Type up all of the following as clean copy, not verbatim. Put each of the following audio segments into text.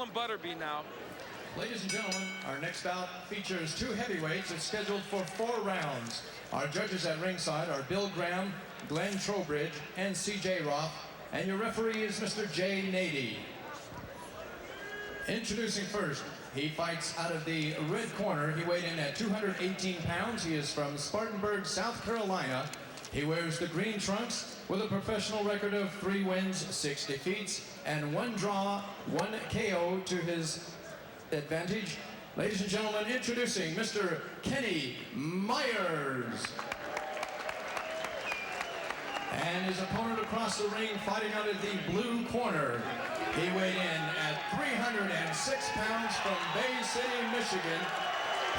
on Butterbean now. Ladies and gentlemen, our next bout features 2 heavyweights. It's scheduled for 4 rounds. Our judges at ringside are Bill Graham, Glenn Trowbridge, and C.J. Roth. And your referee is Mr. Jay Nady. Introducing first, he fights out of the red corner. He weighed in at 218 pounds. He is from Spartanburg, South Carolina. He wears the green trunks with a professional record of 3 wins, 6 defeats, and 1 draw, 1 KO to his advantage. Ladies and gentlemen, introducing Mr. Kenny Myers. And his opponent across the ring, fighting out of the blue corner. He weighed in at 306 pounds from Bay City, Michigan.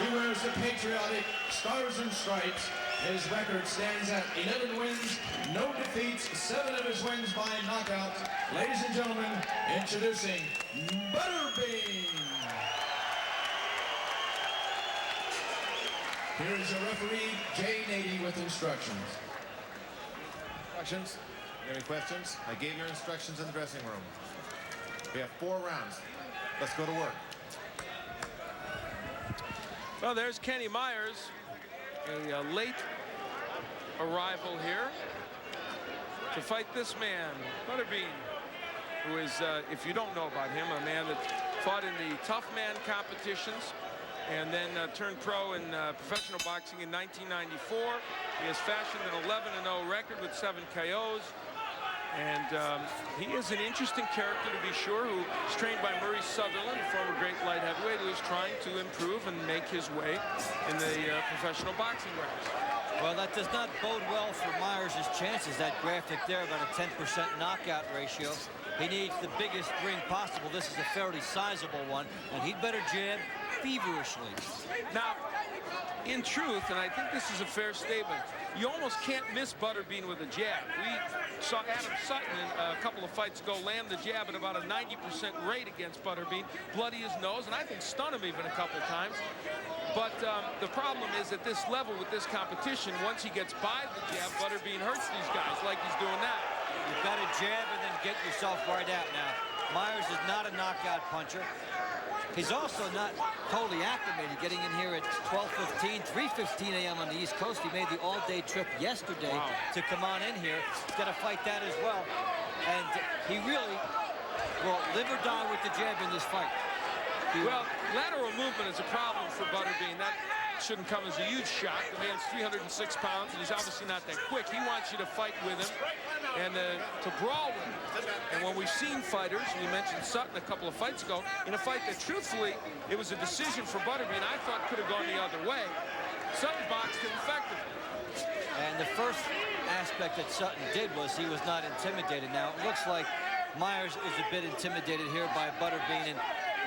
He wears the patriotic Stars and Stripes. His record stands at 11 wins, no defeats, 7 of his wins by knockout. Ladies and gentlemen, introducing Butterbean. Here is your referee, Jay Nady, with instructions. Instructions? Any questions? I gave your instructions in the dressing room. We have 4 rounds. Let's go to work. Well, there's Kenny Myers, a late arrival here to fight this man, Butterbean, who is, if you don't know about him, a man that fought in the tough man competitions and then turned pro in professional boxing in 1994. He has fashioned an 11-0 record with 7 KOs. And he is an interesting character, to be sure, who is trained by Murray Sutherland, a former great light heavyweight, who is trying to improve and make his way in the professional boxing ranks. Well, that does not bode well for Myers' chances. That graphic there, about a 10% knockout ratio. He needs the biggest ring possible. This is a fairly sizable one, and he'd better jab feverishly. Now, in truth, and I think this is a fair statement, you almost can't miss Butterbean with a jab. We saw Adam Sutton a couple of fights ago land the jab at about a 90% rate against Butterbean, bloody his nose, and I think stun him even a couple of times. But the problem is at this level with this competition, once he gets by the jab, Butterbean hurts these guys like he's doing now. You've got to jab and then get yourself right out now. Myers is not a knockout puncher. He's also not totally acclimated, getting in here at 12:15, 3:15 a.m. on the East Coast. He made the all-day trip yesterday to come on in here. He's got to fight that as well. And he really will live or die with the jab in this fight. Well, lateral movement is a problem for Butterbean. That shouldn't come as a huge shock. The man's 306 pounds, and he's obviously not that quick. He wants you to fight with him and to brawl with him. And when we've seen fighters, we mentioned Sutton a couple of fights ago, in a fight that, truthfully, it was a decision for Butterbean I thought could have gone the other way. Sutton boxed him effectively. And the first aspect that Sutton did was he was not intimidated. Now, it looks like Myers is a bit intimidated here by Butterbean, and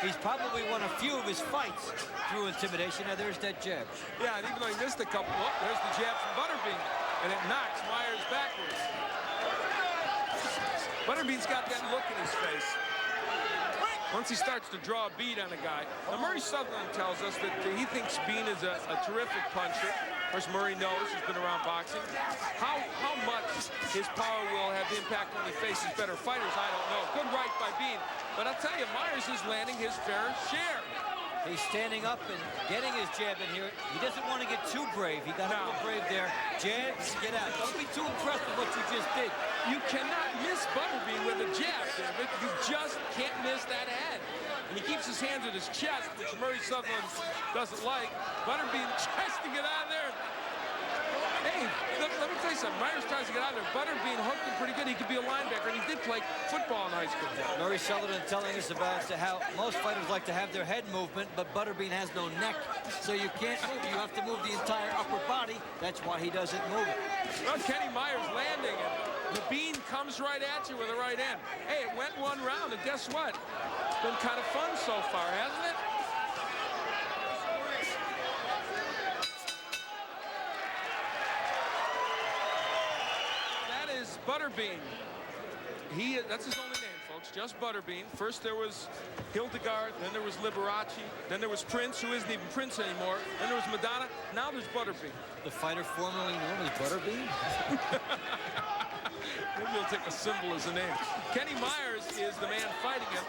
he's probably won a few of his fights through intimidation. Now, there's that jab. Yeah, and even though he missed a couple, there's the jab from Butterbean, and it knocks Myers backwards. Butterbean's got that look in his face once he starts to draw a bead on a guy. Now, Murray Sutherland tells us that he thinks Bean is a terrific puncher. Of course, Murray knows he's been around boxing. How much his power will have impact when he faces better fighters, I don't know. Good right by Bean. But I'll tell you, Myers is landing his fair share. He's standing up and getting his jab in here. He doesn't want to get too brave. He got a little brave there. Jab, get out. Don't be too impressed with what you just did. You cannot miss Butterbean with a jab, David. You just can't miss that head. And he keeps his hands at his chest, which Murray Sutherland doesn't like. Butterbean tries to get out of there. Hey, let me tell you something. Myers tries to get out of there. Butterbean hooked him pretty good. He could be a linebacker, and he did play football in high school. Murray Sutherland telling us about how most fighters like to have their head movement, but Butterbean has no neck, so you can't move. You have to move the entire upper body. That's why he doesn't move it. Well, Kenny Myers landing, and the Bean comes right at you with the right hand. Hey, it went 1 round, and guess what? It's been kind of fun so far, hasn't it? Butterbean. That's his only name, folks, just Butterbean. First there was Hildegard, then there was Liberace, then there was Prince, who isn't even Prince anymore, then there was Madonna, now there's Butterbean. The fighter formerly known as Butterbean? Maybe he'll take a symbol as a name. Kenny Myers is the man fighting him.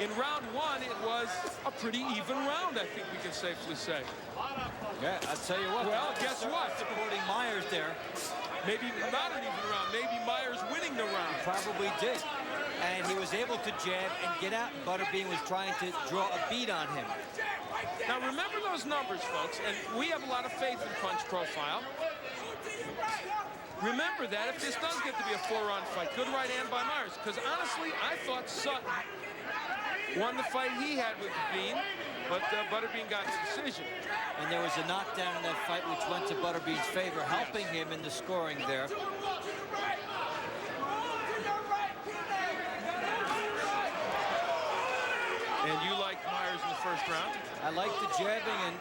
In round one, it was a pretty even round, I think we can safely say. Yeah, I'll tell you what. Well, guess what? Supporting Myers there. Maybe not an even round. Maybe Myers winning the round. Probably did. And he was able to jab and get out. Butterbean was trying to draw a beat on him. Now, remember those numbers, folks, and we have a lot of faith in Punch Profile. Remember that if this does get to be a 4-round fight, good right hand by Myers, because honestly, I thought Sutton won the fight he had with Bean, but Butterbean got the decision. And there was a knockdown in that fight which went to Butterbean's favor, helping him in the scoring there. And you liked Myers in the first round? I liked the jabbing and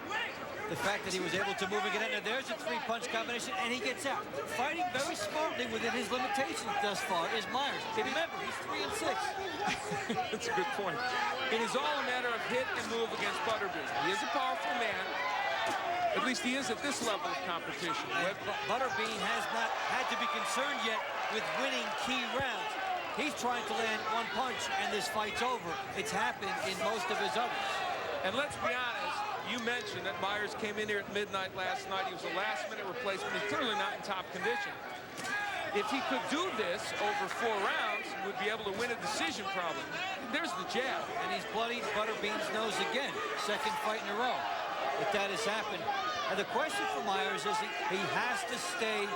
the fact that he was able to move and get in. Now there's a 3-punch combination, and he gets out. Fighting very smartly within his limitations thus far is Myers. Remember, he's 3-6. That's a good point. It is all a matter of hit and move against Butterbean. He is a powerful man. At least he is at this level of competition. Butterbean has not had to be concerned yet with winning key rounds. He's trying to land one punch, and this fight's over. It's happened in most of his others. And let's be honest, you mentioned that Myers came in here at midnight last night. He was a last-minute replacement. He's clearly not in top condition. If he could do this over 4 rounds, he would be able to win a decision probably. There's the jab. And he's bloodied Butterbean's nose again. Second fight in a row that has happened. And the question for Myers is he has to stay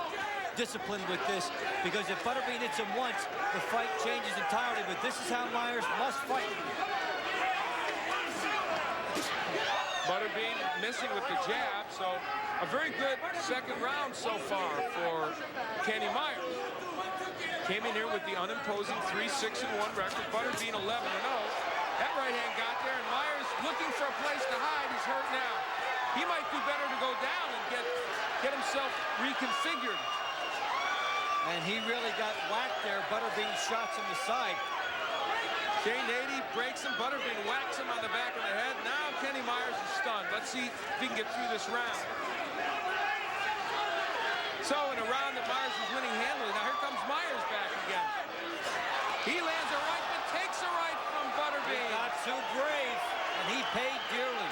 disciplined with this, because if Butterbean hits him once, the fight changes entirely. But this is how Myers must fight. Butterbean missing with the jab, so a very good second round so far for Kenny Myers. Came in here with the unimposing 3-6-1 record. Butterbean 11-0. That right hand got there, and Myers looking for a place to hide. He's hurt now. He might do better to go down and get himself reconfigured. And he really got whacked there. Butterbean shots him aside. Jay Nady breaks him. Butterbean whacks him on the back of the head. Now Kenny Myers is stunned. Let's see if he can get through this round. So in a round that Myers was winning handily, now here comes Myers back again. He lands a right, but takes a right from Butterbean. He got too brave, and he paid dearly.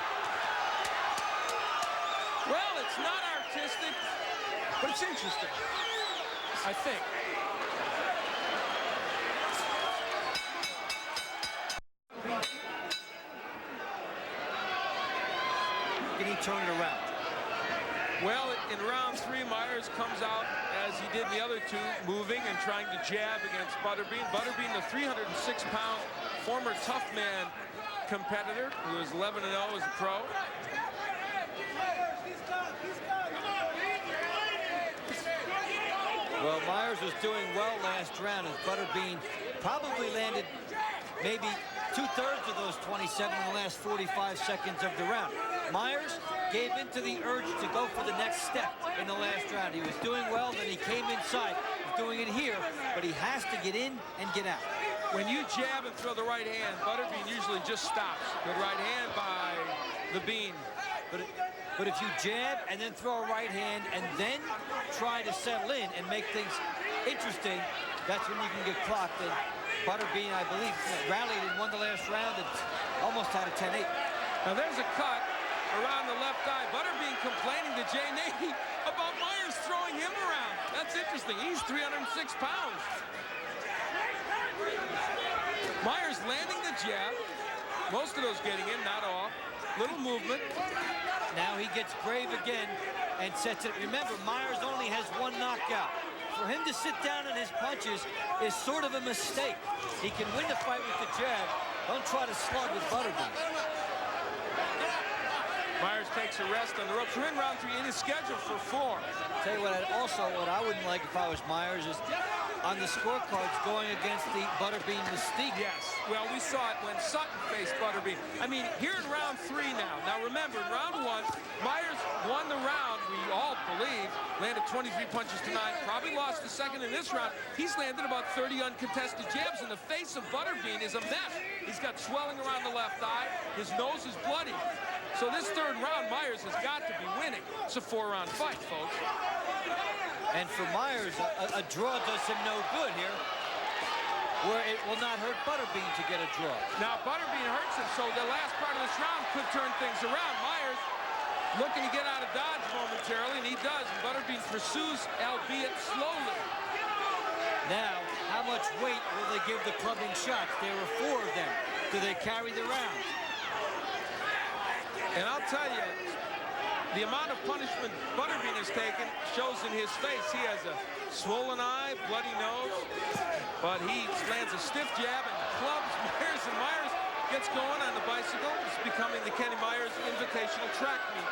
Well, it's not artistic, but it's interesting, I think. Can he turn it around? Well, in round 3, Myers comes out as he did in the other 2, moving and trying to jab against Butterbean. Butterbean, the 306-pound former tough man competitor who is 11-0 as a pro. Well, Myers was doing well last round as Butterbean probably landed maybe 2/3 of those 27 in the last 45 seconds of the round. Myers gave in to the urge to go for the next step in the last round. He was doing well, then he came inside. He's doing it here, but he has to get in and get out. When you jab and throw the right hand, Butterbean usually just stops. Good right hand by the Bean. But if you jab and then throw a right hand and then try to settle in and make things interesting, that's when you can get clocked. And Butterbean, I believe, rallied and won the last round and almost had a 10-8. Now there's a cut around the left eye. Butterbean complaining to Jay Nady about Myers throwing him around. That's interesting. He's 306 pounds. Myers landing the jab. Most of those getting in, not all. Little movement. Now he gets brave again and sets it. Remember, Myers only has 1 knockout. For him to sit down in his punches is sort of a mistake. He can win the fight with the jab. Don't try to slug with Butterbean. Myers takes a rest on the ropes. We're in round 3. It is scheduled for 4. Tell you what, what I wouldn't like if I was Myers is on the scorecards going against the Butterbean mystique. Yes. Well, we saw it when Sutton faced Butterbean. I mean, here in round 3 now. Now remember, in round 1, Myers won the round, we all believe, landed 23 punches to 9, probably lost the second in this round. He's landed about 30 uncontested jabs, and the face of Butterbean is a mess. He's got swelling around the left eye. His nose is bloody. So this 3rd round, Myers has got to be winning. It's a 4-round fight, folks. And for Myers, a draw does him no good here. where it will not hurt Butterbean to get a draw. Now, Butterbean hurts him, so the last part of this round could turn things around. Myers looking to get out of dodge momentarily, and he does. And Butterbean pursues, albeit slowly. Now, how much weight will they give the clubbing shots? There were 4 of them. Do they carry the round? And I'll tell you, the amount of punishment Butterbean has taken shows in his face. He has a swollen eye, bloody nose, but he lands a stiff jab and clubs Myers, and Myers gets going on the bicycle. It's becoming the Kenny Myers Invitational Track Meet.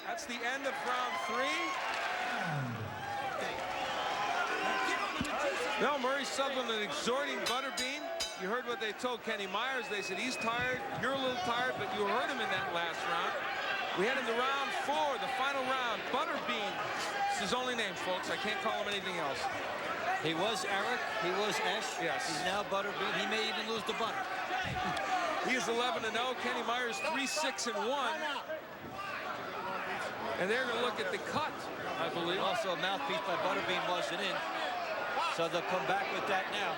That's the end of round 3. Now Murray Sutherland exhorting Butterbean. You heard what they told Kenny Myers. They said he's tired, you're a little tired, but you heard him in that last round. We head into round 4, the final round. Butterbean. It's his only name, folks. I can't call him anything else. He was Eric, he was Esh. Yes. He's now Butterbean. He may even lose the butter. He is 11-0. Kenny Myers 3-6-1. And they're going to look at the cut, I believe. Also, a mouthpiece by Butterbean wasn't in. So they'll come back with that now.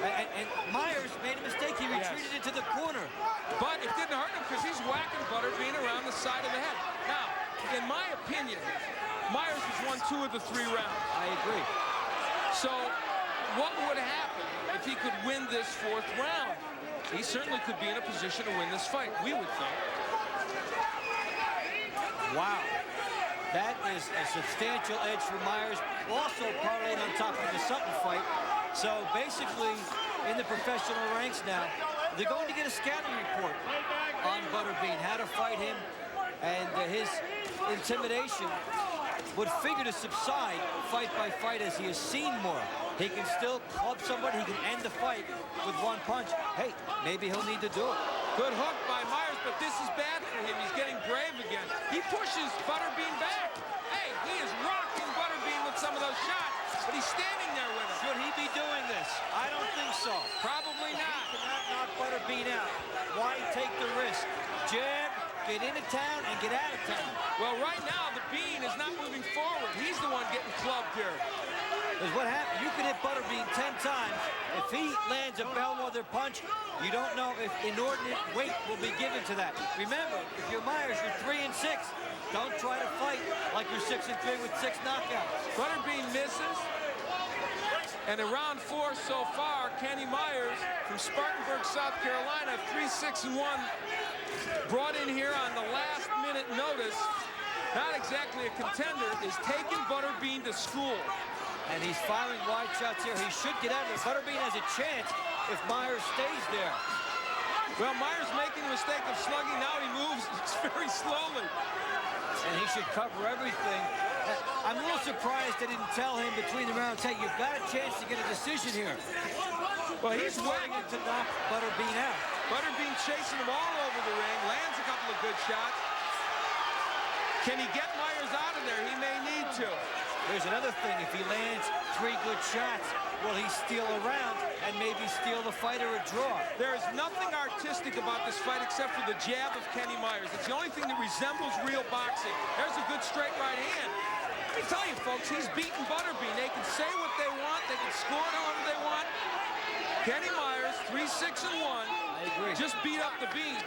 And Myers made a mistake. He retreated into the corner. But it didn't hurt him because he's whacking Butterbean around the side of the head. Now, in my opinion, Myers has won 2 of the 3 rounds. I agree. So what would happen if he could win this 4th round? He certainly could be in a position to win this fight, we would think. Wow. That is a substantial edge for Myers. Also parlayed on top of the Sutton fight. So basically, in the professional ranks now, they're going to get a scouting report on Butterbean, how to fight him, and his intimidation would figure to subside fight by fight as he has seen more. He can still club somebody, he can end the fight with 1 punch. Hey, maybe he'll need to do it. Good hook by Myers, but this is bad for him. He's getting brave again. He pushes Butterbean back. Hey, he is rocking Butterbean with some of those shots, but he's standing there with him. Should he be doing this? I don't think so. Probably not. He cannot knock Butterbean out. Why take the risk? Jab, get into town, and get out of town. Well, right now, the Bean is not moving forward. He's the one getting clubbed here. Is what happened. You could hit Butterbean 10 times. If he lands a bellwether punch, you don't know if inordinate weight will be given to that. Remember, if you're Myers, you're 3-6. Don't try to fight like you're 6-3 with 6 knockouts. Butterbean misses. And in round 4 so far, Kenny Myers from Spartanburg, South Carolina, 3-6-1, brought in here on the last minute notice. Not exactly a contender, is taking Butterbean to school. And he's firing wide shots here. He should get out of there. Butterbean has a chance if Myers stays there. Well, Myers making the mistake of slugging. Now he moves very slowly. And he should cover everything. I'm a little surprised they didn't tell him between the rounds, hey, you've got a chance to get a decision here. Well, he's waiting to knock Butterbean out. Butterbean chasing him all over the ring. Lands a couple of good shots. Can he get Myers out of there? He may need to. There's another thing. If he lands 3 good shots, will he steal a round and maybe steal the fight or a draw? There is nothing artistic about this fight except for the jab of Kenny Myers. It's the only thing that resembles real boxing. There's a good straight right hand. Let me tell you, folks, he's beaten Butterbean. They can say what they want. They can score it however they want. Kenny Myers, 3-6-1. I agree. Just beat up the Bean.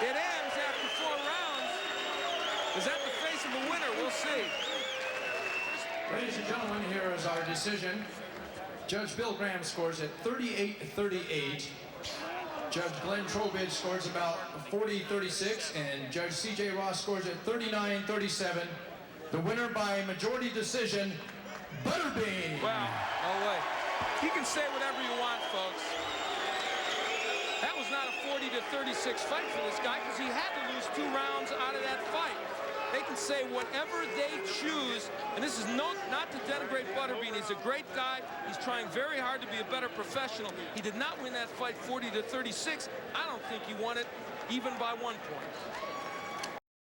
It ends after 4 rounds. Is that the face of the winner? We'll see. Ladies and gentlemen, here is our decision. Judge Bill Graham scores at 38-38. Judge Glenn Trowbridge scores about 40-36. And Judge C.J. Ross scores at 39-37. The winner by majority decision, Butterbean. Wow. No way. You can say whatever you want, folks. That was not a 40-36 fight for this guy because he had to lose 2 rounds out of that fight. They can say whatever they choose, and this is not to denigrate Butterbean. He's a great guy. He's trying very hard to be a better professional. He did not win that fight 40-36. I don't think he won it even by 1 point.